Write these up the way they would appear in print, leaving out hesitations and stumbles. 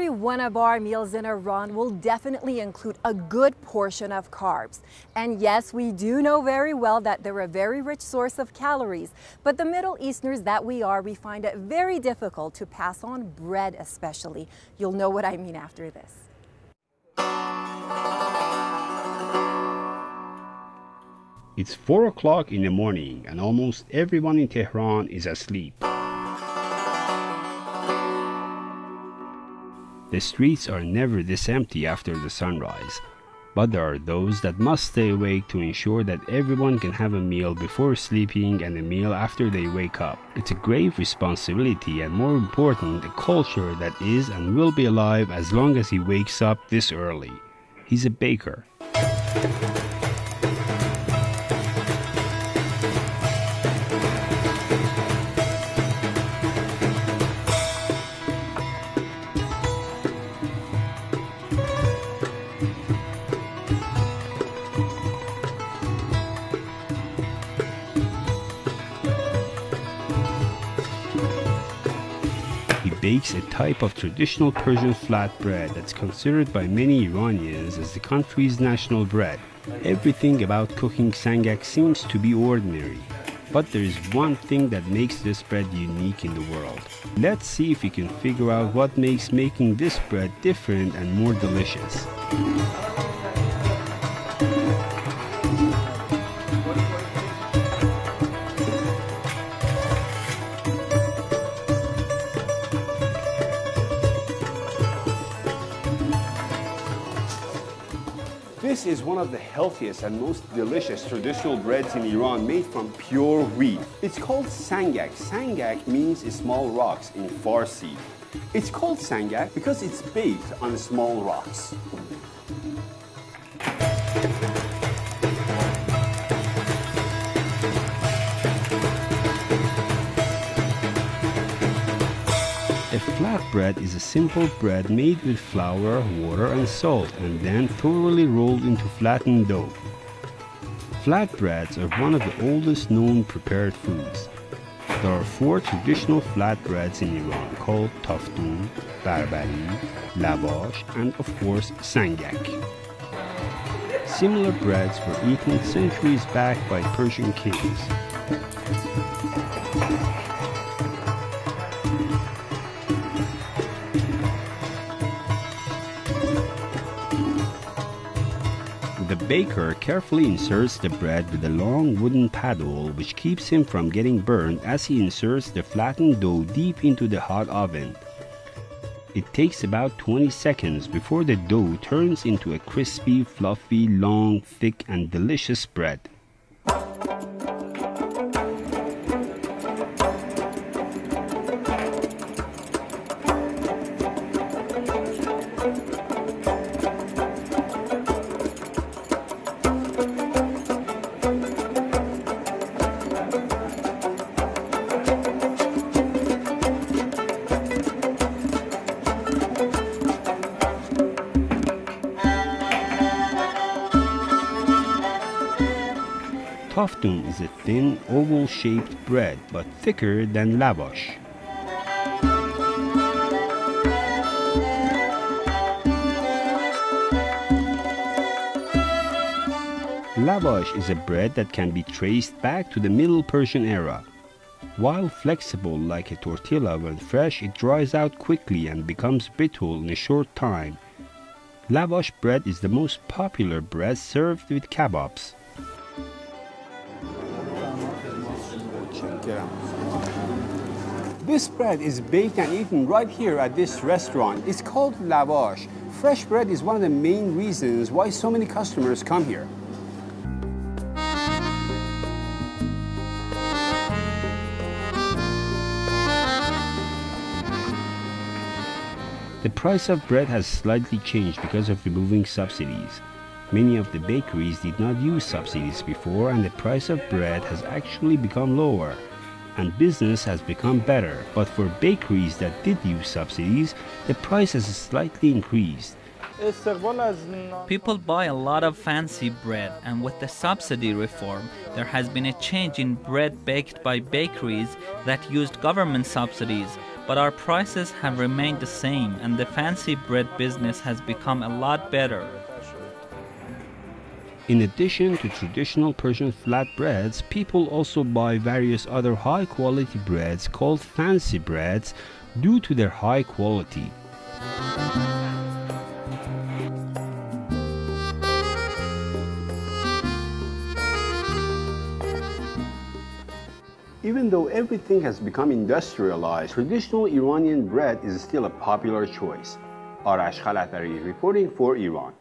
every one of our meals in Iran will definitely include a good portion of carbs. And yes, we do know very well that they're a very rich source of calories, but the Middle Easterners that we are, we find it very difficult to pass on bread especially. You'll know what I mean after this. It's 4 o'clock in the morning and almost everyone in Tehran is asleep. The streets are never this empty after the sunrise, but there are those that must stay awake to ensure that everyone can have a meal before sleeping and a meal after they wake up. It's a grave responsibility and, more important, a culture that is and will be alive as long as he wakes up this early. He's a baker. Bakes a type of traditional Persian flatbread that's considered by many Iranians as the country's national bread. Everything about cooking sangak seems to be ordinary, but there is one thing that makes this bread unique in the world. Let's see if we can figure out what makes making this bread different and more delicious. This is one of the healthiest and most delicious traditional breads in Iran made from pure wheat. It's called sangak. Sangak means small rocks in Farsi. It's called sangak because it's baked on small rocks. A flatbread is a simple bread made with flour, water, and salt, and then thoroughly rolled into flattened dough. Flatbreads are one of the oldest known prepared foods. There are 4 traditional flatbreads in Iran called taftun, barbari, lavash, and of course sangak. Similar breads were eaten centuries back by Persian kings. The baker carefully inserts the bread with a long wooden paddle which keeps him from getting burned as he inserts the flattened dough deep into the hot oven. It takes about 20 seconds before the dough turns into a crispy, fluffy, long, thick, and delicious bread. Taftun is a thin, oval-shaped bread, but thicker than lavash. Lavash is a bread that can be traced back to the Middle Persian era. While flexible like a tortilla when fresh, it dries out quickly and becomes brittle in a short time. Lavash bread is the most popular bread served with kebabs. This bread is baked and eaten right here at this restaurant. It's called lavash. Fresh bread is one of the main reasons why so many customers come here. The price of bread has slightly changed because of removing subsidies. Many of the bakeries did not use subsidies before, and the price of bread has actually become lower, and business has become better. But for bakeries that did use subsidies, the price has slightly increased. People buy a lot of fancy bread, and with the subsidy reform, there has been a change in bread baked by bakeries that used government subsidies. but our prices have remained the same and the fancy bread business has become a lot better. In addition to traditional Persian flatbreads, people also buy various other high-quality breads called fancy breads due to their high quality. Even though everything has become industrialized, traditional Iranian bread is still a popular choice. Arash Khalatari reporting for Iran.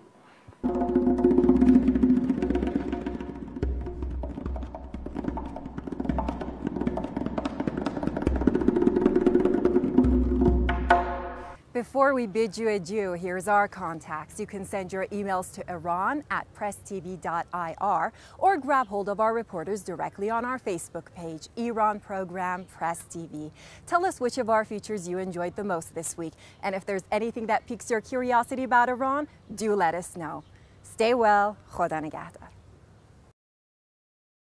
Before we bid you adieu, here's our contacts. You can send your emails to iran@presstv.ir or grab hold of our reporters directly on our Facebook page, Iran Program Press TV. Tell us which of our features you enjoyed the most this week. And if there's anything that piques your curiosity about Iran, do let us know. Stay well. Khoda nigahdan.